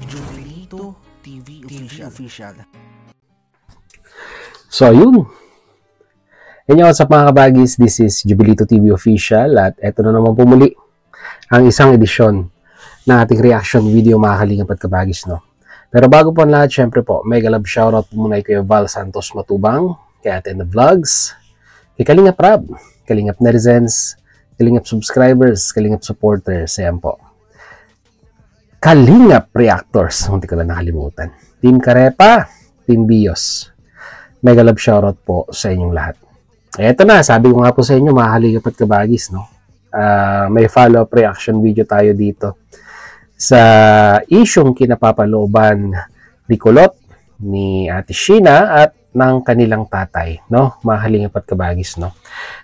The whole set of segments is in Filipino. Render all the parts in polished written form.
Jubilito TV Official. So, yun. Inyo, what's up mga kabagis? This is Jubilito TV Official at eto na naman po muli ang isang edisyon ng ating reaction video mga kalingap at kabagis, no? Pero bago po ang lahat, syempre po, mega love shoutout po muna kay Val Santos Matubang, kay Ate the Vlogs, kay Kalingap Rab, Kalingap Netizens, Kalingap Subscribers, Kalingap Supporters, ayan po. Kalingap Reactors, hindi ko na nakalimutan. Team Karepa, Team Bios. Mega love shoutout po sa inyong lahat. Eto na, sabi ko nga po sa inyo, mga kalingap at kabagis, no? May follow-up reaction video tayo dito sa isyong kinapapalooban ni Kulot, ni Ate Sheena at ng kanilang tatay, no? Mga kalingap at kabagis, no?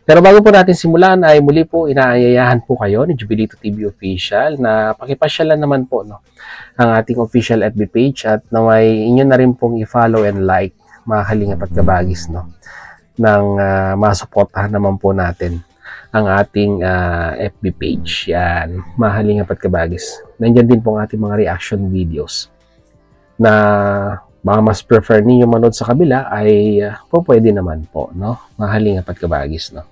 Pero bago po natin simulan ay muli po inaayayahan po kayo ni Jubilito TV Official na pakipasyalan naman po, no, ang ating official FB page at naway inyo na rin pong i-follow and like mga kalingap at kabagis, no, nang masuportahan naman po natin ang ating FB page. Yan, mga kalingap at kabagis. Nandiyan din po ang ating mga reaction videos na baka mas prefer ninyo manood sa kabila ay po pwede naman po, no, mga kalingap at kabagis, no.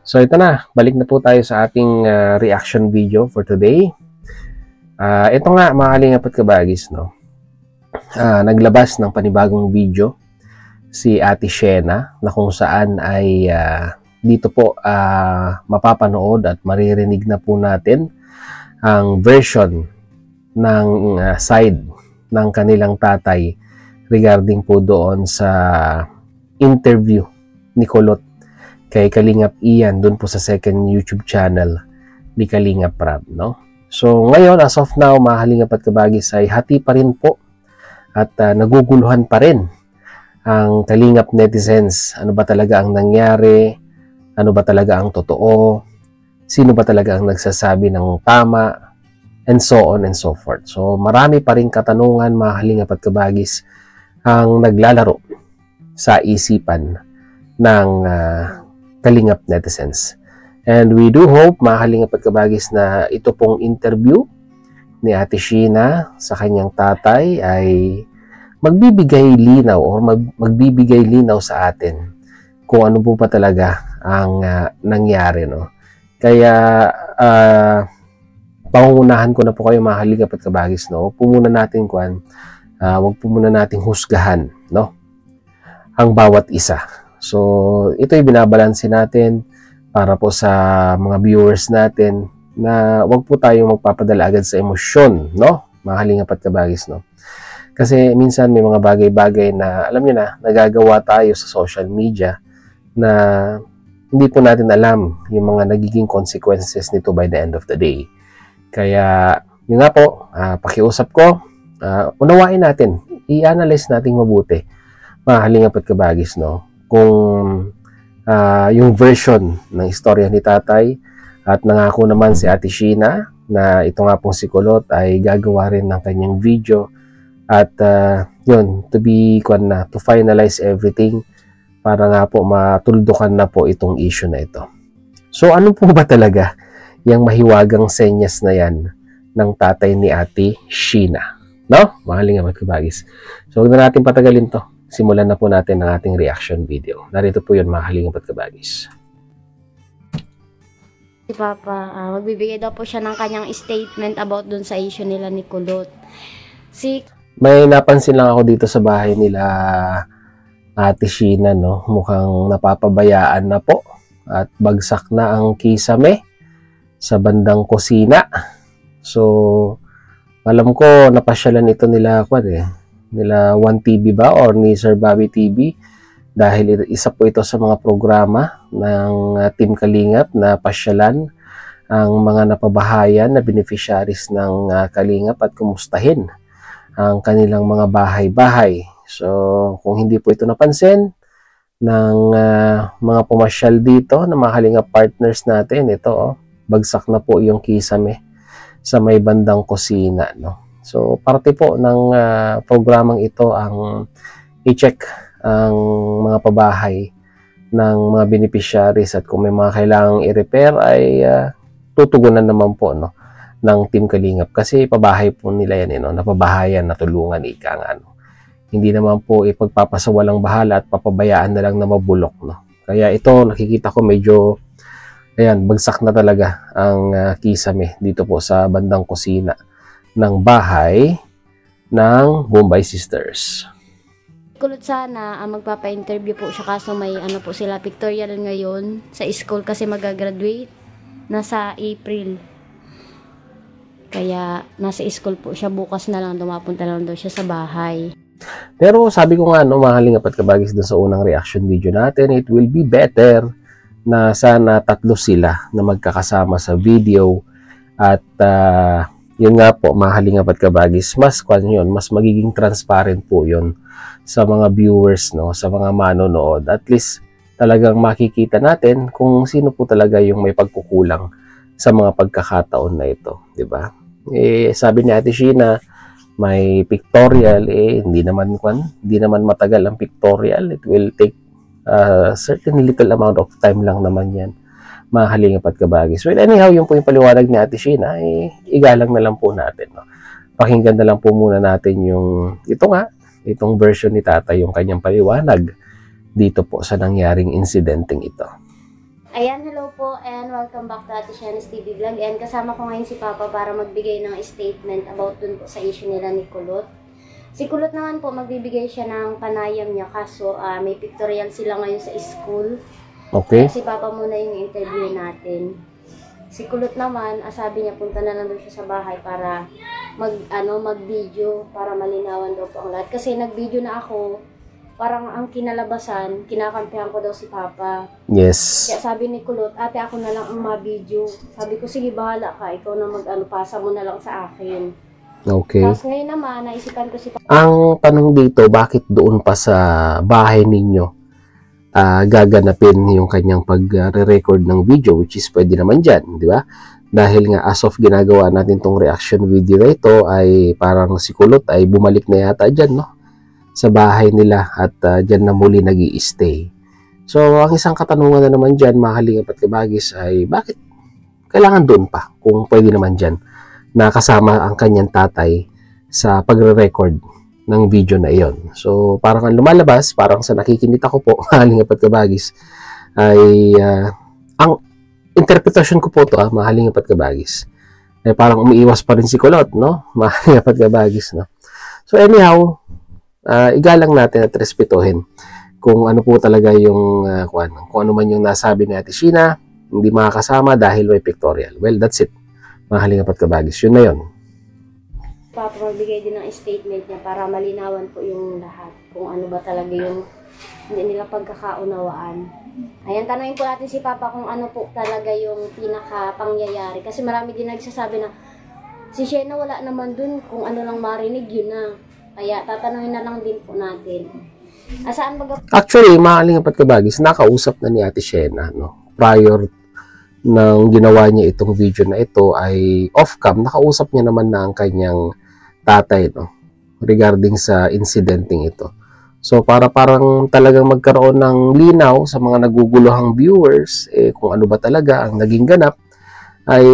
So ito na, balik na po tayo sa ating reaction video for today. Ito nga mga kalingap at kabagis, no, naglabas ng panibagong video si Ate Sheena na kung saan ay dito po mapapanood at maririnig na po natin ang version ng side ng kanilang tatay regarding po doon sa interview ni Kulot kay Kalingap Ian doon po sa second YouTube channel ni Kalingap Rab, no? So ngayon, as of now, mga kalingap at kabagis, ay hati pa rin po at naguguluhan pa rin ang kalingap netizens. Ano ba talaga ang nangyari? Ano ba talaga ang totoo? Sino ba talaga ang nagsasabi ng tama? And so on and so forth. So marami pa rin katanungan mga kalingap at kabagis ang naglalaro sa isipan ng kalingap netizens. And we do hope mga kalingap at kabagis na ito pong interview ni Ate Sheena sa kanyang tatay ay magbibigay linaw o magbibigay linaw sa atin kung ano po pa talaga ang nangyari, no? Kaya pangunahan ko na po kayo mga kalingap at kabagis, no? Huwag po muna natin wag po muna nating husgahan, no, ang bawat isa. So ito'y binabalansin natin para po sa mga viewers natin na wag po tayong magpapadala agad sa emosyon, no, mga kalingap at kabagis, no? Kasi minsan may mga bagay-bagay na, alam niyo na, nagagawa tayo sa social media na hindi po natin alam yung mga nagiging consequences nito by the end of the day. Kaya, yun nga po, pakiusap ko, unawain natin, i-analyze natin mabuti, mga kalingap at kabagis, no, kung yung version ng istorya ni tatay at nangako naman si Ate Sheena na ito nga pong si Kulot ay gagawa rin ng kanyang video at yun, to finalize everything para nga po matuldukan na po itong issue na ito. So ano po ba talaga yung mahiwagang senyas na yan ng tatay ni Ate Sheena, no, mga kalingap at kabagis? So huwag na natin patagalin to, simulan na po natin ang ating reaction video. Narito po yun mga kalingap at kabagis. Si Papa, magbibigay daw po siya ng kanyang statement about dun sa issue nila ni Kulot. May napansin lang ako dito sa bahay nila Ate Sheena, no, mukhang napapabayaan na po at bagsak na ang kisame sa bandang kusina. So alam ko napasyalan ito nila nila 1TV ba or ni Sir Bobby TV dahil isa po ito sa mga programa ng Team Kalingap na pasyalan ang mga napabahayan na beneficiaries ng Kalingap at kumustahin ang kanilang mga bahay-bahay. So kung hindi po ito napansin ng mga pumasyal dito na mga Kalingap partners natin, ito bagsak na po yung kisame sa may bandang kusina, no. So parte po ng programang ito ang i-check ang mga pabahay ng mga beneficiaries at kung may mga kailangang i-repair ay tutugunan naman po, no, ng Team Kalingap kasi pabahay po nila yan, napabahayan, natulungan, ika nga, Hindi naman po ipagpapasawalang bahala at papabayaan na lang na mabulok, Kaya ito, nakikita ko medyo, ayan, bagsak na talaga ang kisame dito po sa bandang kusina ng bahay ng Bombay Sisters. Kulot sana magpapa-interview po siya kaso may po sila pictorial ngayon sa school kasi magagraduate nasa April. Kaya nasa school po siya, bukas na lang dumapunta lang daw siya sa bahay. Pero sabi ko nga, mga Kalingap at Kabagis, doon sa unang reaction video natin, it will be better na sana tatlo sila na magkakasama sa video at yun nga po, mga Kalingap at Kabagis, mas magiging transparent po yun sa mga viewers, sa mga manonood. At least talagang makikita natin kung sino po talaga yung may pagkukulang sa mga pagkakataon na ito, di ba? Sabi ni Ate Sheena, may pictorial, hindi naman matagal ang pictorial. It will take certain little amount of time lang naman yan, mga Kalingap at Kabagis. Well, anyhow, yun po yung paliwanag ni Ate Sheena, igalang na lang po natin. Pakinggan na lang po muna natin itong version ni Tatay, yung kanyang paliwanag dito po sa nangyaring insidenteng ito. Ayan, hello po and welcome back to Ate Sheena's TV Vlog. And kasama ko ngayon si Papa para magbigay ng statement about dun po sa issue nila ni Kulot. Si Kulot naman po, magbibigay siya ng panayam niya kaso may pictorial sila ngayon sa school. Okay. Kaya si Papa muna yung interview natin. Si Kulot naman, sabi niya punta na lang daw siya sa bahay para mag-video para malinawan daw po ang lahat. Kasi nag-video na ako, parang ang kinalabasan, kinakampihan ko daw si Papa. Yes. Kaya sabi ni Kulot, ate ako na lang ang ma-video. Sabi ko, sige bahala ka, ikaw na pasa mo na lang sa akin. Okay. Tapos ngayon naman, naisipan ko si Papa. Ang tanong dito, bakit doon pa sa bahay ninyo gaganapin yung kanyang pag-record ng video, which is pwede naman dyan, di ba? Dahil nga as of ginagawa natin tong reaction video na ito ay parang si Kulot ay bumalik na yata dyan, sa bahay nila at dyan na muli nag-i-stay. So, ang isang katanungan na naman dyan, mga Kalingap at Kabagis, ay bakit kailangan doon pa kung pwede naman dyan na kasama ang kanyang tatay sa pagre-record ng video na iyon. So, parang ang lumalabas, parang sa nakikinita ko po, mga Kalingap at Kabagis, ay ang interpretasyon ko po ito, mga Kalingap at Kabagis, ay parang umiiwas pa rin si Kulot, mga Kalingap at Kabagis, So, anyhow, igalang natin at respetuhin kung ano po talaga yung kung ano man yung nasabi ni Ate Sheena, hindi makakasama dahil may pictorial. Well, that's it, mga Kalingap at Kabagis. Yun na yun. Papa, magbigay din ng statement niya para malinawan po yung lahat kung ano ba talaga yung hindi nila pagkakaunawaan. Ayan, tanongin po natin si Papa kung ano po talaga yung pinaka-pangyayari. Kasi marami din nagsasabi na si Sheena wala naman dun, kung ano lang marinig yun na. Kaya tatanungin na lang din po natin. Saan baga? Actually, mga Kalingap at Kabagis, nakausap na ni Ate Sheena, prior nang ginawa niya itong video na ito ay off-cam, nakausap niya naman na ang kanyang tatay, regarding sa incidenting ito. So, parang talagang magkaroon ng linaw sa mga naguguluhang viewers, kung ano ba talaga ang naging ganap, ay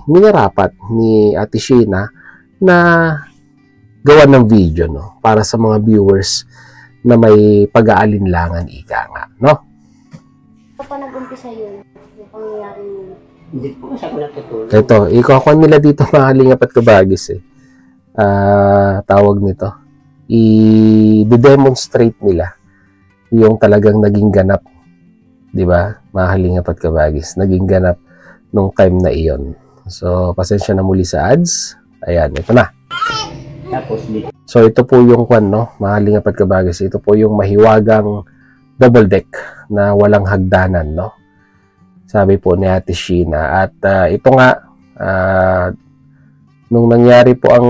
minarapat ni Ate Sheena na gawa ng video, para sa mga viewers na may pag-aalinlangan, ika nga, Pa nag-umpisa yun? Yung pangyayari yun? Hindi po kasi ako natutulog. Ito, ikukuha nila dito, mga Kalingap at Kabagis, tawag nito, i-demonstrate nila yung talagang naging ganap, di ba, mga Kalingap at Kabagis, naging ganap nung time na iyon. So, pasensya na muli sa ads. Ayan, ito na. Tapos dito. So, ito po yung mga Kalingap at Kabagis, ito po yung mahiwagang double deck na walang hagdanan, sabi po ni Ate Sheena. At ito nga, nung nangyari po ang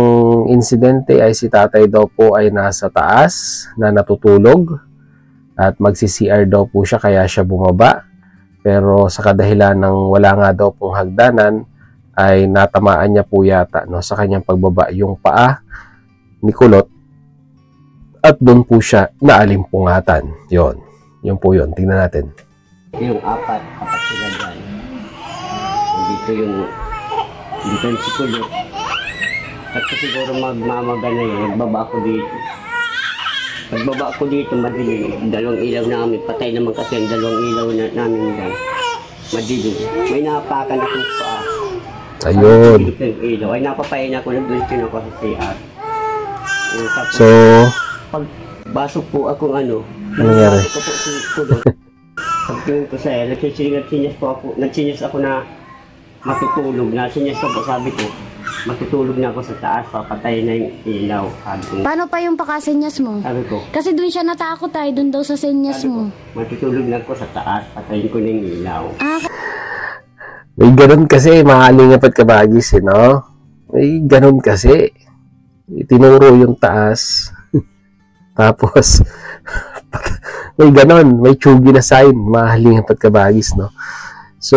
insidente ay si tatay daw po ay nasa taas na natutulog at magsi-CR daw po siya kaya siya bumaba. Pero sa kadahilan ng wala nga daw pong hagdanan ay natamaan niya po yata sa kanyang pagbaba yung paa ni Kulot at doon po siya naalimpungatan. Yun po yun. Tingnan natin. Yung apat sila dyan. Dito yung Dito yung sikulot. At siguro magmamaga na yun, nagbaba ako dito. Pagbaba ko dito, madilim. Dalawang ilaw namin, patay naman kasi ang dalawang ilaw namin lang. Madilim. May napakan akong paa. Ayun. Yung ilaw. Ay napapayin ako, nag-dulcin ako sa CR. Tapos, So, pagbasok po akong ano nangyari? ko po si Kulot. Pagtingin ko sa'yo, nagsinyas ako na matutulog na. Sinyas ko po, sabi ko, matutulog na ako sa taas, papatay na yung ilaw. Sabi ko, Paano pa yung pakasenyas mo? sabi ko, Kasi dun siya natakot tayo, dun daw sa senyas mo. matutulog na ako sa taas, patayin ko na yung ilaw. Ah, May ganun kasi, mahalingap at kabagis, no? May ganun kasi. Itinuro yung taas. Tapos, may ganun, may tsugi na sign, mahalingap at kabagis, no? So,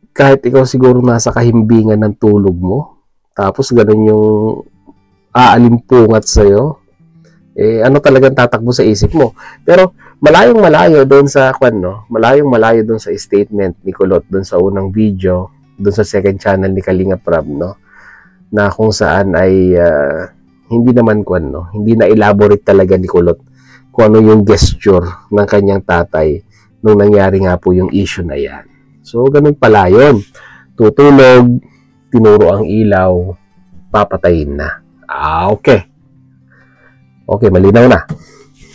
kahit ikaw siguro nasa kahimbingan ng tulog mo, tapos ganun yung aalimpungat sa'yo, eh, ano talagang tatakbo sa isip mo. Pero, malayong malayo doon sa malayong malayo doon sa statement ni Kulot doon sa unang video, doon sa second channel ni Kalinga Prab, no, na kung saan ay hindi naman hindi na elaborate talaga ni Kulot kung ano yung gesture ng kanyang tatay nung nangyari nga po yung issue na yan. So ganun pala yun, tutulog, tinuro ang ilaw, papatayin na. Okay, malinaw na.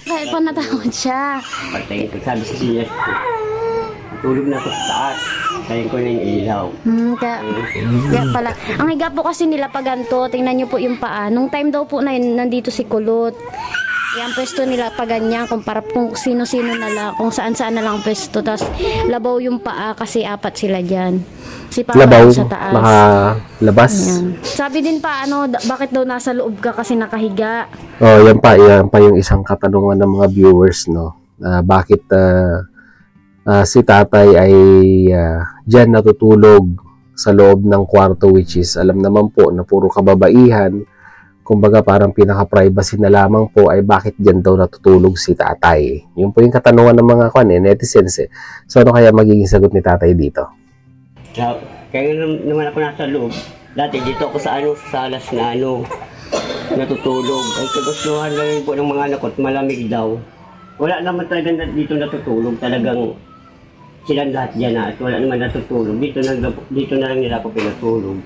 kaya pa natakot siya. Patayin ko, sabi sa sinyas ko, matulog na ako sa taas, patayin ko na yung ilaw. Kaya pala. Ang higa po kasi nila pag ganito, tingnan nyo po yung paa. Nung time daw po na yun, nandito si Kulot. Yung pwesto nila pag ganyan, kung sino-sino na lang, kung saan-saan na lang pwesto. Tapos labaw yung paa kasi apat sila dyan. Si Papa Labaw, sa taas. makalabas. Ayan. Sabi din pa, bakit daw nasa loob ka kasi nakahiga? Oh, yan pa yung isang katanungan ng mga viewers, no. Bakit si tatay ay diyan natutulog sa loob ng kwarto, which is alam naman po na puro kababaihan. Kumbaga parang pinaka-privacy na lamang po ay bakit diyan daw natutulog si tatay. Yun po yung katanungan ng mga netizens eh. So ano kaya magiging sagot ni tatay dito? Kaya naman ako nasa loob. Dati dito ako sa salas na natutulog. Ay kagustuhan lang po ng mga anak ko at malamig daw. Wala naman talaga dito natutulog. Talagang silang lahat dyan at wala naman natutulog. Dito na lang nila ako pinatulog.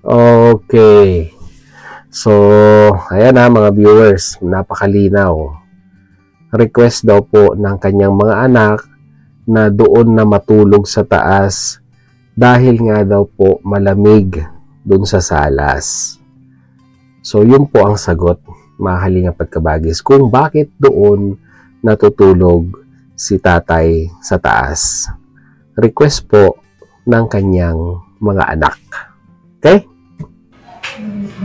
Okay. So, ayan mga viewers, napakalinaw. Request daw po ng kanyang mga anak na doon na matulog sa taas dahil nga daw po malamig doon sa salas. So, yun po ang sagot, mga Kalingap at Kabagis, kung bakit doon natutulog si tatay sa taas. Request po ng kanyang mga anak. Okay?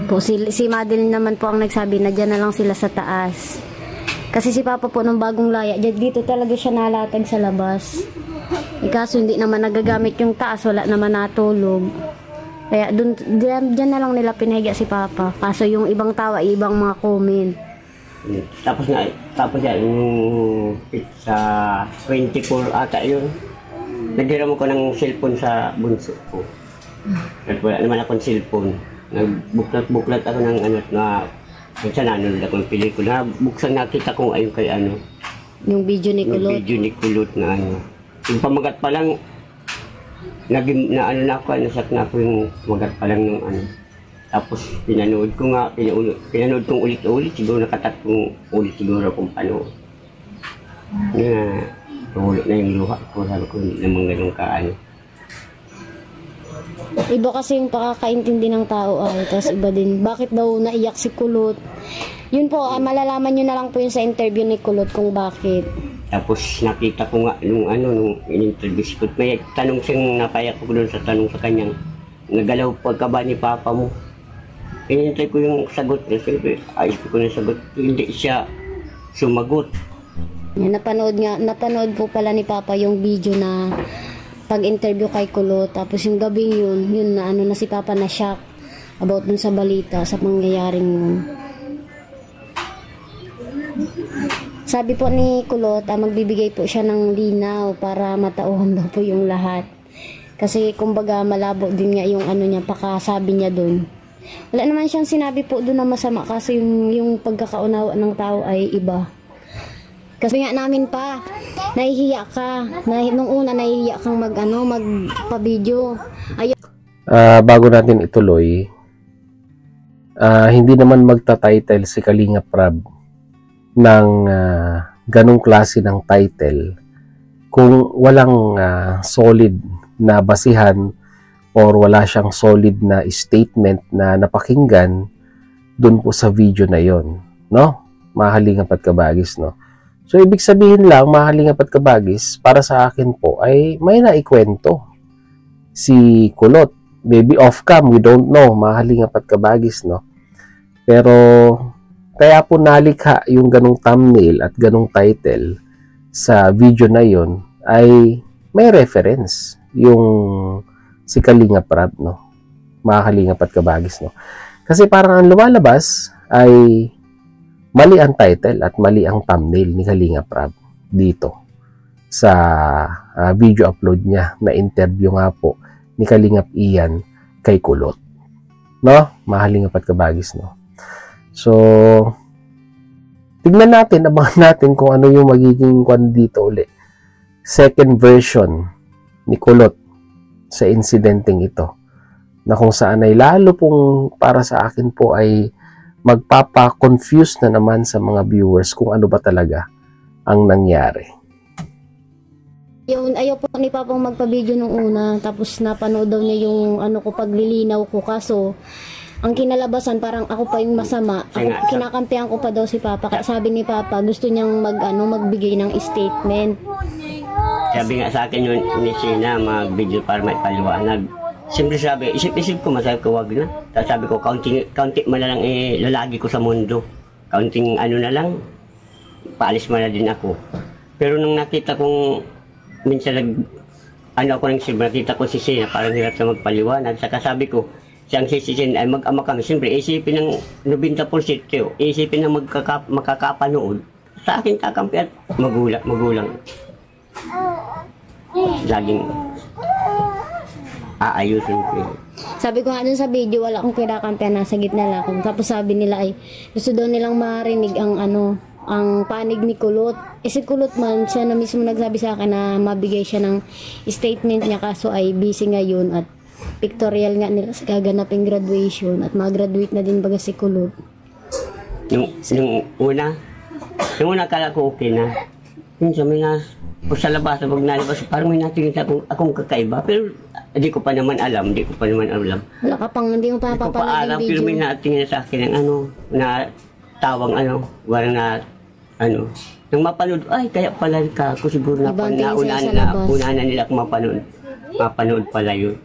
Po, si Madeline naman po ang nagsabi na dyan na lang sila sa taas. Kasi si Papa po nung bagong laya, dito talaga siya nalatag sa labas. Kaso hindi naman nagagamit yung taas, wala naman natulog. Kaya dyan na lang nila pinahiga si Papa. Kaso yung ibang tawa, ibang mga comment. Tapos yan, yung sa 24 ata yun, nagdiram ko ng cellphone sa bunso ko. At wala naman akong cellphone. Nagbuklat ako ng na minsan nanonood ako ng pelikula. Buksan nakita kong ayun kay yung video ni Kulot. Yung video ni Kulot na yung pamagat pa lang, naging na ako, nasak na ako yung pamagat pa lang ng Tapos pinanood ko nga, pinanood kong ulit-ulit, siguro nakatatlong ulit siguro kung paano. Tuhulog na yung luha ko, sabi ko hindi naman ganun Iba kasi yung pakakaintindi ng tao ay, tapos iba din, bakit daw naiyak si Kulot? Yun po, malalaman nyo na lang po yun sa interview ni Kulot kung bakit. Tapos nakita ko nga nung in-interview si Kulot, may tanong siyang napayak ko doon sa tanong sa kanyang, nagalaw pagka ba ni Papa mo? Inintay ko yung sagot niya, siyempre ayos ko na sagot, hindi siya sumagot. Napanood po pala ni Papa yung video na pag-interview kay Kulot, tapos yung gabing yun na na si Papa na shock about dun sa balita, sa pangyayaring yun. Sabi po ni Kulot, magbibigay po siya ng linaw para matauhan daw po yung lahat. Kasi kumbaga malabo din nga yung ano niya, pakasabi niya doon. Wala naman siyang sinabi po doon na masama kasi yung pagkakaunawa ng tao ay iba. Kasi nga namin pa, nahihiya ka. Nung una nahihiya kang magpa-video. Bago natin ituloy, hindi naman magta-title si Kalingap Rab ng ganong klase ng title kung walang solid na basihan or wala siyang solid na statement na napakinggan dun po sa video na yon, no? Mahalingap at kabagis, no? So, ibig sabihin lang, mahalingap at kabagis, para sa akin po, ay may naikwento si Kulot. Maybe off-cam, we don't know, mahalingap at kabagis, no? Pero, kaya po nalikha yung ganong thumbnail at ganong title sa video na yon ay may reference yung si Kalingap Rab, no? Mahalingap at kabagis, no? Kasi parang ang lumalabas ay mali ang title at mali ang thumbnail ni Kalingap Rab dito sa video upload niya na interview nga po ni Kalingap Ian kay Kulot, no? Mahalingap at kabagis, no? So, tignan natin, abangan natin kung ano yung magiging kwan dito uli. Second version ni Kulot sa insidenteng ito, na kung saan ay lalo pong para sa akin po ay magpapa-confuse na naman sa mga viewers kung ano ba talaga ang nangyari. Ayaw po ni Papang magpa-video nung una, tapos napanood daw niya yung ano ko, paglilinaw ko, kaso ang kinalabasan parang ako pa yung masama. Kinakampihan ko pa daw si Papa. Kaya sabi ni Papa, gusto niyang magbigay ng statement. Sabi nga sa akin yun ni Sina, mag-video para may paliwanag. Siyempre sabi, isip-isip ko, masabi ko wag na. Tapos sabi ko, kaunti mo na lang lalagi ko sa mundo. Kaunting ano na lang, paalis mo na din ako. Pero nung nakita kong, minsan ako nang silba, nakita ko si Sina, parang hirap sa magpaliwanag. Saka sabi ko, siyang si Sina ay mag-ama kami. Siyempre, isipin ng 90% kayo, isipin ng makakapanood. Sa akin kakampi at magulang. Laging aayusin ko. Sabi ko nga dun sa video, wala akong kinakampihan, nasa gitna lang ako. Tapos sabi nila ay gusto daw nilang marinig ang panig ni Kulot. Si Kulot man, siya na mismo nagsabi sa akin na mabigay siya ng statement niya, kaso ay busy ngayon at pictorial nga nila sa gaganaping graduation at mag-graduate na din baga si Kulot. Yung una akala ko okay na. Minsan may o sa labas, pag nalabas, parang may natingin sa akong kakaiba. Pero hindi ko pa naman alam. Wala ka pang, hindi mo pa papanood yung video. Pero may natingin sa akin ng na tawang warang na nang mapanood, ay kaya pala ka, ako siguro na una na nila kung mapanood pala yun.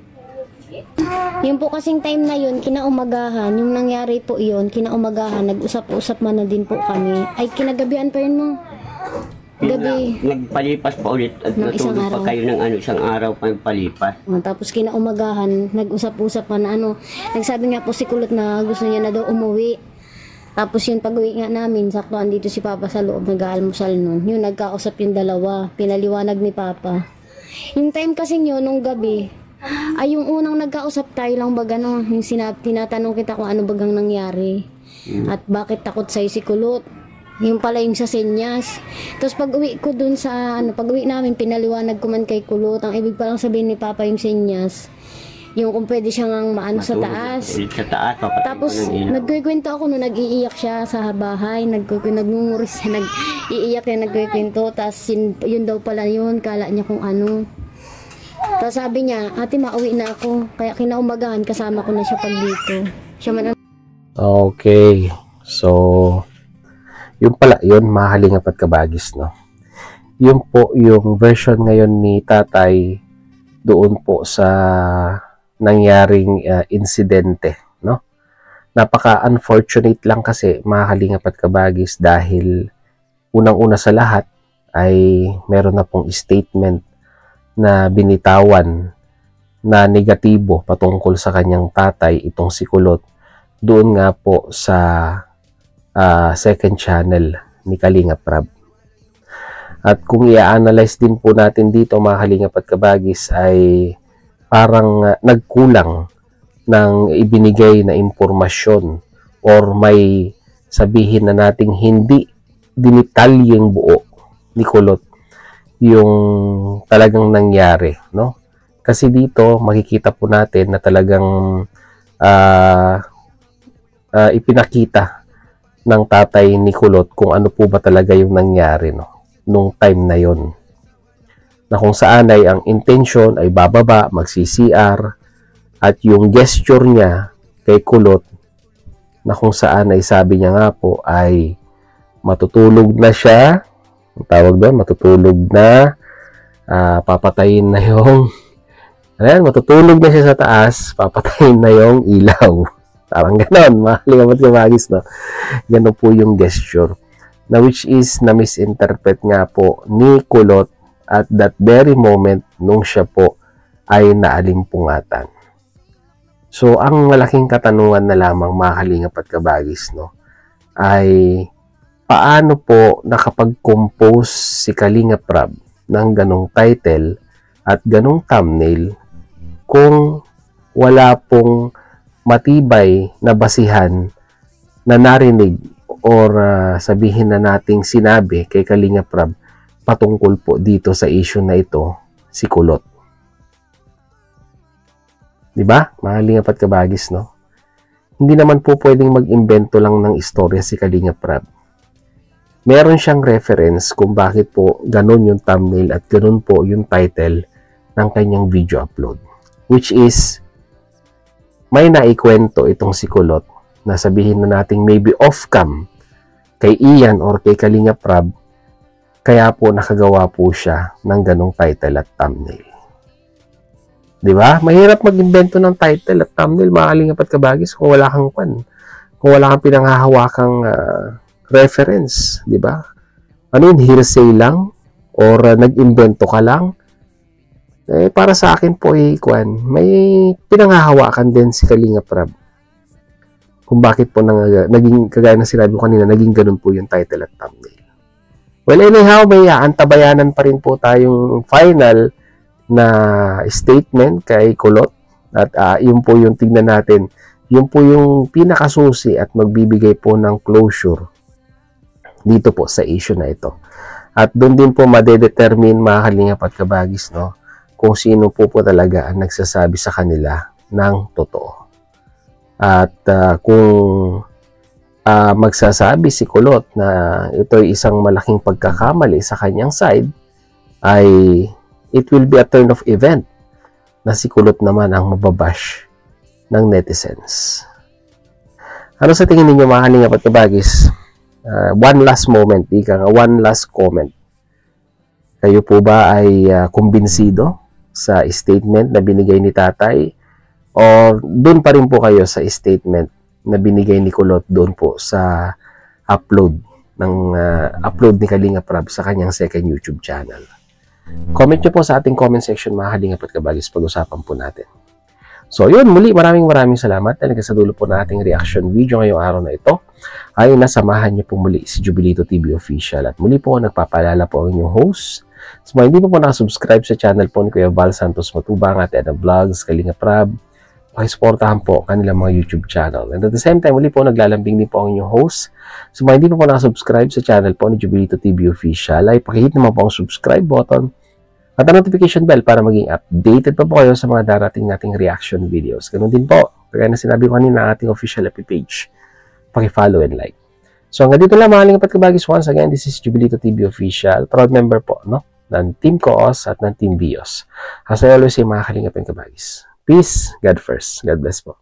Yung po kasing time na yun, kinaumagahan, yung nangyari po yun, kinaumagahan, nag-usap-usap man na din po kami. Ay, kinagabihan pa yun mo. Gabi. Nagpalipas pa ulit at natulog pa kayo ng isang araw pa nagpalipas. Tapos kinaumagahan, nag-usap-usap pa na nagsabi nga po si Kulot na gusto niya na daw umuwi. Tapos yung pag-uwi nga namin, sakto andito si Papa sa loob, nag-aalmusal nun. Yun, nagkausap yung dalawa, pinaliwanag ni Papa. Yung time kasi yun, nung gabi, ay yung unang nagkausap tayo lang baga yung tinatanong kita kung ano bagang nangyari. At bakit takot sa'yo si Kulot. Yung pala yung sa senyas. Tapos pag-uwi ko dun sa pag-uwi namin, pinaliwanag ko man kay Kulot. Ang ibig palang sabihin ni Papa yung senyas, yung kung pwede siyang maano sa taas. Tapos nagkukwento ako nung nag-iiyak siya sa bahay, nagmumuris siya, nag-iiyak siya, nagkukwento. Tapos yun daw pala yun, kala niya kung ano. Tapos sabi niya, ate mauwi na ako. Kaya kinaumagahan, kasama ko na siya pag dito. Siya man Okay, so yun pala yun, mahalingap at kabagis, no? Yun po yung version ngayon ni Tatay doon po sa nangyaring insidente, no? Napaka-unfortunate lang kasi, mahalingap at kabagis, dahil unang-una sa lahat ay meron na pong statement na binitawan na negatibo patungkol sa kanyang tatay, itong si Kulot, doon nga po sa second channel ni Kalingap Rab. At kung i-analyze din po natin dito, mga Kalingap at kabagis, ay parang nagkulang ng ibinigay na impormasyon or may sabihin na nating hindi dinitalyeng buo ni Kulot yung talagang nangyari, no? Kasi dito makikita po natin na talagang ipinakita ng tatay ni Kulot kung ano po ba talaga yung nangyari, no, nung time na yon, na kung saan ay ang intention ay bababa, magsi-CR, at yung gesture niya kay Kulot na kung saan ay sabi niya nga po ay matutulog na siya, ang tawag doon, matutulog na, papatayin na yung matutulog na siya sa taas, papatayin na yung ilaw. Parang ganon, mahalingapot kabagis, no? Ganon po yung gesture. Na which is, na-misinterpret nga po ni Kulot at that very moment nung siya po ay naalimpungatan. So, ang malaking katanungan na lamang, mahalingapot kabagis, no, ay paano po nakapag-compose si Kalinga Prab ng ganong title at ganong thumbnail kung wala pong matibay na basihan na narinig or sabihin na nating sinabi kay Kalinga Prab patungkol po dito sa issue na ito, si Kulot. Diba? Mahalingapot kabagis, no? Hindi naman po pwedeng mag-imbento lang ng istorya si Kalinga Prab. Meron siyang reference kung bakit po ganun yung thumbnail at ganun po yung title ng kanyang video upload. Which is, may naikwento itong si Kulot na sabihin na nating maybe off-cam kay Ian or kay Kalinga Prab, kaya po nakagawa po siya ng ganung title at thumbnail. Diba? Mahirap mag-invento ng title at thumbnail, makalingapot kabagis, kung wala kang kung wala kang pinanghahawakang reference, di ba? Ano yun, hearsay lang? Or nag-invento ka lang? Eh, para sa akin po, may pinanghahawakan din si Kalinga Prab. Kung bakit po naging, kagaya na sinabi ko kanina, naging ganun po yung title at thumbnail. Well, anyhow, may antabayanan pa rin po tayong final na statement kay Kulot. At yun po yung tignan natin. Yun po yung pinakasusi at magbibigay po ng closure dito po sa issue na ito. At doon din po madedetermine, mga kalingap at kabagis, no, kung sino po talaga ang nagsasabi sa kanila ng totoo. At kung magsasabi si Kulot na ito ay isang malaking pagkakamali sa kanyang side, ay it will be a turn of event na si Kulot naman ang mababash ng netizens. Ano sa tingin ninyo, mga kalingap at kabagis? One last moment, one last comment. Kayo po ba ay kumbinsido sa statement na binigay ni tatay? O doon pa rin po kayo sa statement na binigay ni Kulot doon po sa upload ni Kalinga Prab sa kanyang second YouTube channel? Comment nyo po sa ating comment section, mga kalingap at kabagis, pag-usapan po natin. So yun, muli maraming salamat dahil sa dulo po na ating reaction video ngayong araw na ito ay nasamahan niyo po muli si Jubilito TV Official. At muli po nagpapaalala po ang inyong host. So hindi po nakasubscribe sa channel po ni Kuya Val Santos Matubang at Edna Vlogs, Kalinga Prab, pakisuportahan po kanilang mga YouTube channel. And at the same time, muli po naglalambing din po ang inyong host. So hindi po nakasubscribe sa channel po ni Jubilito TV Official ay pakihit naman po ang subscribe button at ang notification bell para maging updated pa po kayo sa mga darating nating reaction videos. Ganun din po, kaya na sinabi ko kanina, ating official FB page. Paki-follow and like. So hanggang dito lang, mga kalingap at kabagis. Once again, this is Jubilito TV Official. Proud member po, no, ng Team Koos at ng Team Bios. As I always say, mga kalingap at kabagis. Peace, God first. God bless po.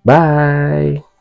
Bye!